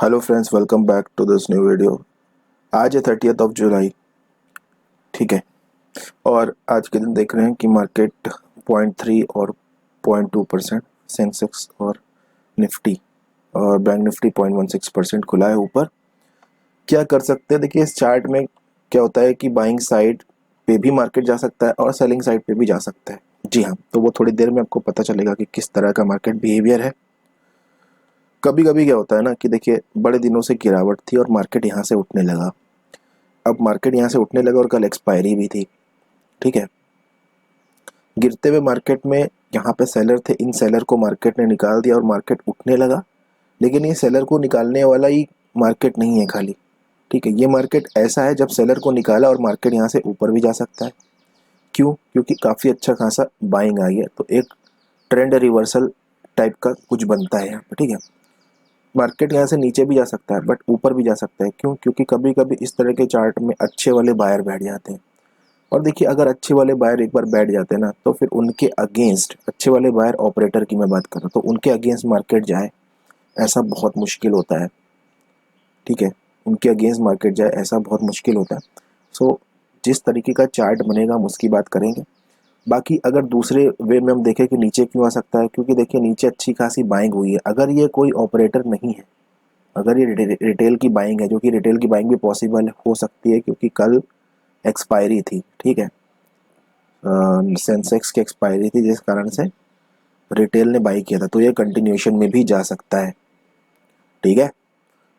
Hello friends, welcome back to this new video. आज है 30th of July. ठीक है। और आज के दिन देख रहे हैं कि मार्केट 0.3 और 0.2% सेंसेक्स और निफ्टी और बैंक निफ्टी 0.16% खुला है ऊपर। क्या कर सकते हैं? देखिए, इस चार्ट में क्या होता है कि बाइंग साइड पे भी मार्केट जा सकता है और सेलिंग साइड पे भी जा सकता है। जी हाँ, तो वो थोड़ी देर में आपको पता चलेगा कि किस तरह का मार्केट बिहेवियर है। कभी कभी क्या होता है ना कि देखिए, बड़े दिनों से गिरावट थी और मार्केट यहाँ से उठने लगा। अब मार्केट यहाँ से उठने लगा और कल एक्सपायरी भी थी। ठीक है। गिरते हुए मार्केट में यहाँ पे सेलर थे, इन सेलर को मार्केट ने निकाल दिया और मार्केट उठने लगा। लेकिन ये सेलर को निकालने वाला ही मार्केट नहीं है खाली। ठीक है, ये मार्केट ऐसा है जब सेलर को निकाला और मार्केट यहाँ से ऊपर भी जा सकता है। क्यों? क्योंकि काफ़ी अच्छा खासा बाइंग आई है, तो एक ट्रेंड रिवर्सल टाइप का कुछ बनता है यहाँ पे। ठीक है। मार्केट यहाँ से नीचे भी जा सकता है बट ऊपर भी जा सकता है। क्यों? क्योंकि कभी कभी इस तरह के चार्ट में अच्छे वाले बायर बैठ जाते हैं। और देखिए, अगर अच्छे वाले बायर एक बार बैठ जाते हैं ना, तो फिर उनके अगेंस्ट अच्छे वाले बायर, ऑपरेटर की मैं बात कर रहा हूँ, तो उनके अगेंस्ट मार्केट जाए ऐसा बहुत मुश्किल होता है। ठीक है। उनके अगेंस्ट मार्केट जाए ऐसा बहुत मुश्किल होता है। सो जिस तरीके का चार्ट बनेगा हम उसकी बात करेंगे। बाकी अगर दूसरे वे में हम देखें कि नीचे क्यों आ सकता है, क्योंकि देखिए नीचे अच्छी खासी बाइंग हुई है। अगर ये कोई ऑपरेटर नहीं है, अगर ये रिटेल की बाइंग है, जो कि रिटेल की बाइंग भी पॉसिबल हो सकती है क्योंकि कल एक्सपायरी थी। ठीक है। सेंसेक्स की एक्सपायरी थी जिस कारण से रिटेल ने बाई किया था, तो ये कंटिन्यूएशन में भी जा सकता है। ठीक है।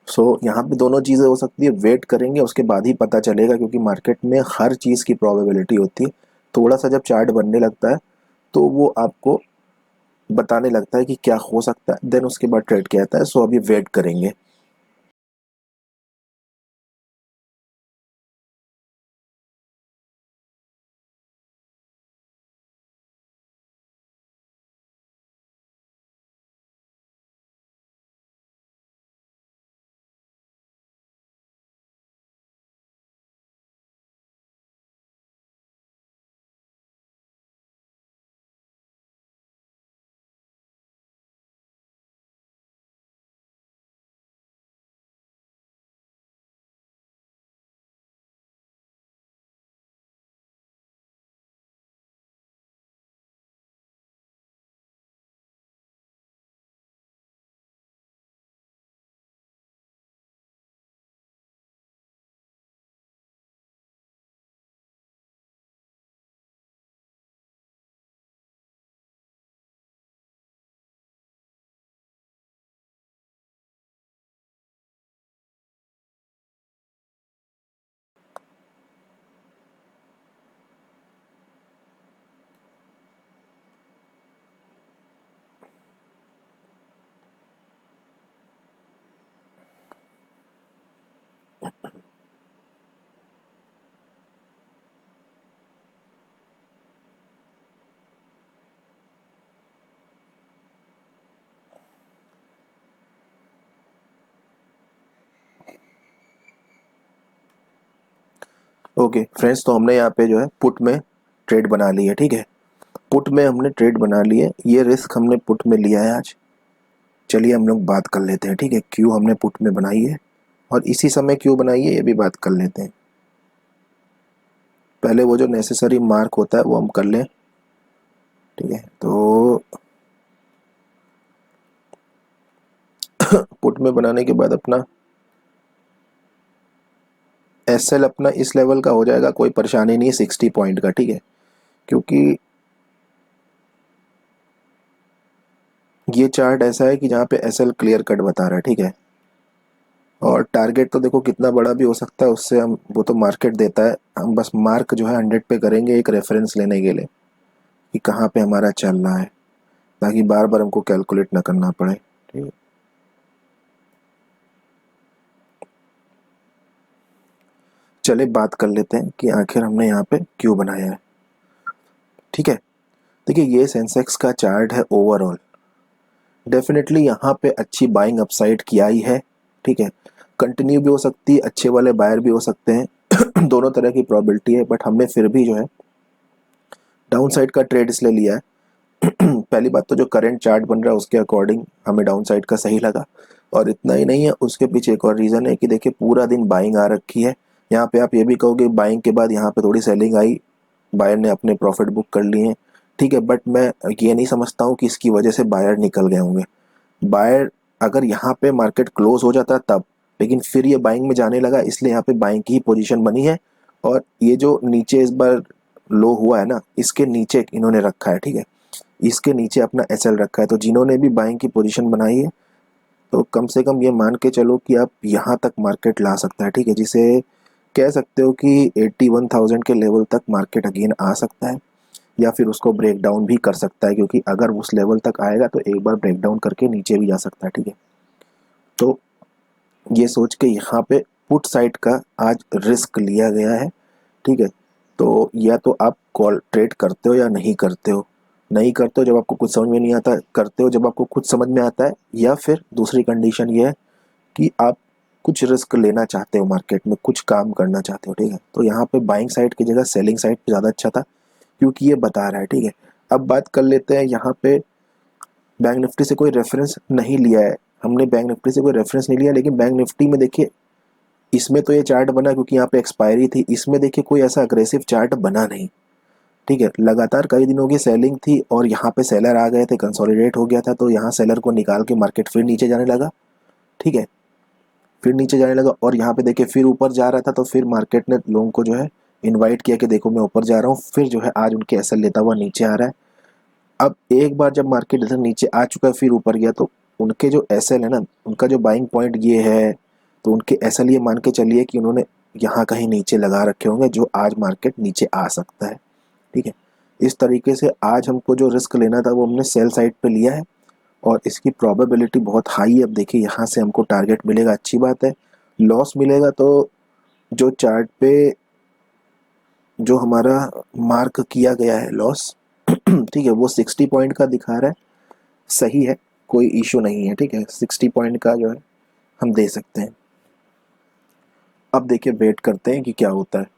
सो यहाँ पे दोनों चीज़ें हो सकती है, वेट करेंगे उसके बाद ही पता चलेगा, क्योंकि मार्केट में हर चीज़ की प्रोबेबिलिटी होती है। थोड़ा सा जब चार्ट बनने लगता है तो वो आपको बताने लगता है कि क्या हो सकता है, देन उसके बाद ट्रेड किया जाता है। सो अभी वेट करेंगे। ओके फ्रेंड्स, तो हमने यहाँ पे जो है पुट में ट्रेड बना ली है। ठीक है। पुट में हमने ट्रेड बना ली है, ये रिस्क हमने पुट में लिया है आज। चलिए हम लोग बात कर लेते हैं। ठीक है, क्यों हमने पुट में बनाई है और इसी समय क्यों बनाई है ये भी बात कर लेते हैं। पहले वो जो नेसेसरी मार्क होता है वो हम कर लें। ठीक है, तो पुट में बनाने के बाद अपना एसएल अपना इस लेवल का हो जाएगा, कोई परेशानी नहीं है, 60 पॉइंट का। ठीक है, क्योंकि ये चार्ट ऐसा है कि जहाँ पे एसएल क्लियर कट बता रहा है। ठीक है। और टारगेट तो देखो कितना बड़ा भी हो सकता है, उससे हम, वो तो मार्केट देता है, हम बस मार्क जो है 100 पे करेंगे एक रेफरेंस लेने के लिए कि कहाँ पे हमारा चल रहा है, ताकि बार बार हमको कैलकुलेट ना करना पड़े। ठीक है। चलिए बात कर लेते हैं कि आखिर हमने यहाँ पे क्यों बनाया है। ठीक है। देखिए, ये सेंसेक्स का चार्ट है ओवरऑल। डेफिनेटली यहाँ पे अच्छी बाइंग अपसाइड किया ही है। ठीक है। कंटिन्यू भी हो सकती है, अच्छे वाले बायर भी हो सकते हैं दोनों तरह की प्रोबेबिलिटी है, बट हमने फिर भी जो है डाउन साइड का ट्रेड इसलिए लिया है पहली बात तो जो करंट चार्ट बन रहा है उसके अकॉर्डिंग हमें डाउन साइड का सही लगा। और इतना ही नहीं है, उसके पीछे एक और रीज़न है कि देखिए पूरा दिन बाइंग आ रखी है। यहाँ पे आप ये भी कहोगे बाइंग के बाद यहाँ पे थोड़ी सेलिंग आई, बायर ने अपने प्रॉफिट बुक कर लिए हैं, ठीक है, बट मैं ये नहीं समझता हूँ कि इसकी वजह से बायर निकल गए होंगे। बायर अगर यहाँ पे मार्केट क्लोज हो जाता तब, लेकिन फिर ये बाइंग में जाने लगा, इसलिए यहाँ पे बाइंग की ही पोजीशन बनी है। और ये जो नीचे इस बार लो हुआ है ना, इसके नीचे इन्होंने रखा है, ठीक है, इसके नीचे अपना एसएल रखा है। तो जिन्होंने भी बाइंग की पोजीशन बनाई है तो कम से कम ये मान के चलो कि आप यहाँ तक मार्केट ला सकता है, ठीक है, जिसे कह सकते हो कि 81,000 के लेवल तक मार्केट अगेन आ सकता है, या फिर उसको ब्रेक डाउन भी कर सकता है, क्योंकि अगर उस लेवल तक आएगा तो एक बार ब्रेक डाउन करके नीचे भी जा सकता है, ठीक है। तो ये सोच के यहाँ पे पुट साइड का आज रिस्क लिया गया है, ठीक है। तो या तो आप कॉल ट्रेड करते हो या नहीं करते हो, नहीं करते हो जब आपको कुछ समझ में नहीं आता, करते हो जब आपको कुछ समझ में आता है, या फिर दूसरी कंडीशन ये है कि आप कुछ रिस्क लेना चाहते हो, मार्केट में कुछ काम करना चाहते हो, ठीक है। तो यहाँ पे बाइंग साइड की जगह सेलिंग साइड पे ज़्यादा अच्छा था, क्योंकि ये बता रहा है, ठीक है। अब बात कर लेते हैं, यहाँ पे बैंक निफ्टी से कोई रेफरेंस नहीं लिया है हमने, बैंक निफ्टी से कोई रेफरेंस नहीं लिया, लेकिन बैंक निफ्टी में देखिए इसमें तो ये चार्ट बना क्योंकि यहाँ पे एक्सपायरी थी, इसमें देखिए कोई ऐसा अग्रेसिव चार्ट बना नहीं, ठीक है। लगातार कई दिनों की सेलिंग थी और यहाँ पे सेलर आ गए थे, कंसोलिडेट हो गया था, तो यहाँ सेलर को निकाल के मार्केट फिर नीचे जाने लगा, ठीक है, फिर नीचे जाने लगा। और यहाँ पे देखिए फिर ऊपर जा रहा था, तो फिर मार्केट ने लोगों को जो है इनवाइट किया कि देखो मैं ऊपर जा रहा हूँ, फिर जो है आज उनके एसएल लेता हुआ नीचे आ रहा है। अब एक बार जब मार्केट इधर नीचे आ चुका है फिर ऊपर गया, तो उनके जो एसएल है ना, उनका जो बाइंग पॉइंट ये है, तो उनके एसएल ये मान के चलिए कि उन्होंने यहाँ कहीं नीचे लगा रखे होंगे, जो आज मार्केट नीचे आ सकता है, ठीक है। इस तरीके से आज हमको जो रिस्क लेना था वो हमने सेल साइड पे लिया है, और इसकी प्रोबेबिलिटी बहुत हाई है। अब देखिए यहाँ से हमको टारगेट मिलेगा, अच्छी बात है। लॉस मिलेगा तो जो चार्ट पे जो हमारा मार्क किया गया है लॉस ठीक है, वो 60 पॉइंट का दिखा रहा है, सही है, कोई इशू नहीं है, ठीक है, 60 पॉइंट का जो है हम दे सकते हैं। अब देखिए वेट करते हैं कि क्या होता है।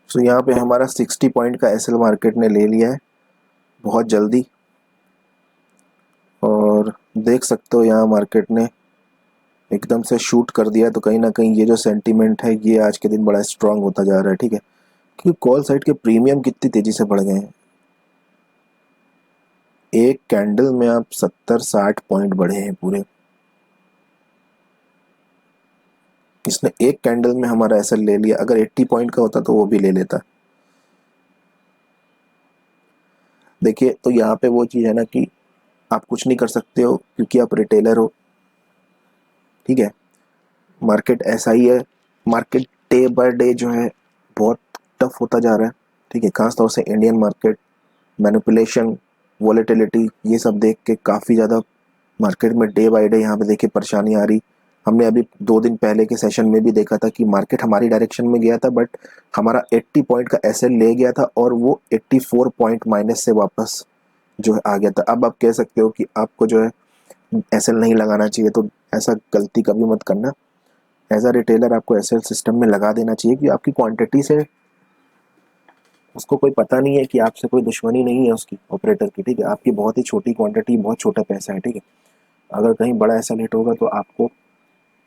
तो यहाँ पे हमारा 60 पॉइंट का एसएल मार्केट ने ले लिया है बहुत जल्दी, और देख सकते हो यहाँ मार्केट ने एकदम से शूट कर दिया। तो कहीं ना कहीं ये जो सेंटीमेंट है ये आज के दिन बड़ा स्ट्रांग होता जा रहा है, ठीक है, क्योंकि कॉल साइड के प्रीमियम कितनी तेजी से बढ़ गए हैं। एक कैंडल में आप 70-60 पॉइंट बढ़े हैं पूरे। इसने एक कैंडल में हमारा एसएल ले लिया, अगर 80 पॉइंट का होता तो वो भी ले लेता। देखिए तो यहाँ पे वो चीज़ है ना कि आप कुछ नहीं कर सकते हो क्योंकि आप रिटेलर हो, ठीक है। मार्केट ऐसा ही है, मार्केट डे बाय डे जो है बहुत टफ होता जा रहा है, ठीक है, खासतौर से इंडियन मार्केट। मैनिपुलेशन, वॉलेटिलिटी, ये सब देख के काफ़ी ज़्यादा मार्केट में डे बाय डे यहाँ पे देखिए परेशानी आ रही। हमने अभी 2 दिन पहले के सेशन में भी देखा था कि मार्केट हमारी डायरेक्शन में गया था, बट हमारा 80 पॉइंट का एसएल ले गया था और वो 84 पॉइंट माइनस से वापस जो है आ गया था। अब आप कह सकते हो कि आपको जो है एसएल नहीं लगाना चाहिए, तो ऐसा गलती कभी मत करना। एज अ रिटेलर आपको एसएल सिस्टम में लगा देना चाहिए कि आपकी क्वांटिटी से उसको कोई पता नहीं है कि आपसे कोई दुश्मनी नहीं है उसकी, ऑपरेटर की, ठीक है, आपकी बहुत ही छोटी क्वांटिटी, बहुत छोटा पैसा है, ठीक है। अगर कहीं बड़ा ऐसा हिट होगा तो आपको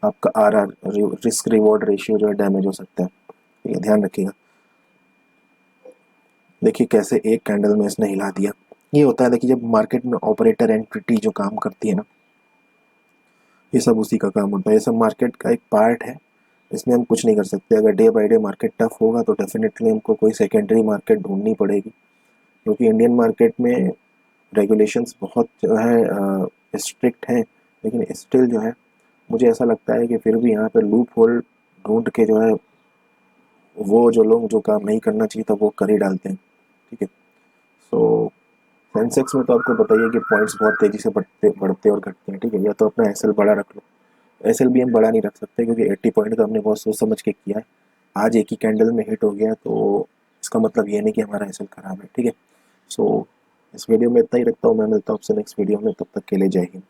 आपका आरआर, रिस्क रिवॉर्ड रेशियो जो है डैमेज हो सकता है, ठीक है, ध्यान रखिएगा। देखिए कैसे एक कैंडल में इसने हिला दिया। ये होता है, देखिए जब मार्केट में ऑपरेटर एंटिटी जो काम करती है ना, ये सब उसी का काम होता है, ये सब मार्केट का एक पार्ट है, इसमें हम कुछ नहीं कर सकते। अगर day by day market tough होगा तो डेफिनेटली हमको कोई सेकेंडरी मार्केट ढूंढनी पड़ेगी, क्योंकि इंडियन मार्केट में रेगुलेशंस बहुत जो है स्ट्रिक्ट हैं, लेकिन स्टिल जो है मुझे ऐसा लगता है कि फिर भी यहाँ पे लूप होल ढूंढ के जो है वो जो लोग जो काम नहीं करना चाहिए था वो कर ही डालते हैं, ठीक है। सो सेंसेक्स में तो आपको बताइए कि पॉइंट्स बहुत तेज़ी से बढ़ते बढ़ते और घटते हैं, ठीक है। या तो अपना एसएल बड़ा रख लो, एसएल भी हम बड़ा नहीं रख सकते क्योंकि 80 पॉइंट का हमने बहुत सोच समझ के किया है। आज एक ही कैंडल में हिट हो गया तो इसका मतलब ये नहीं कि हमारा एसएल खराब है, ठीक है। सो इस वीडियो में इतना ही रखता हूँ, मैं मिलता हूँ आपसे नेक्स्ट वीडियो में, तब तक के लिए जय हिंद।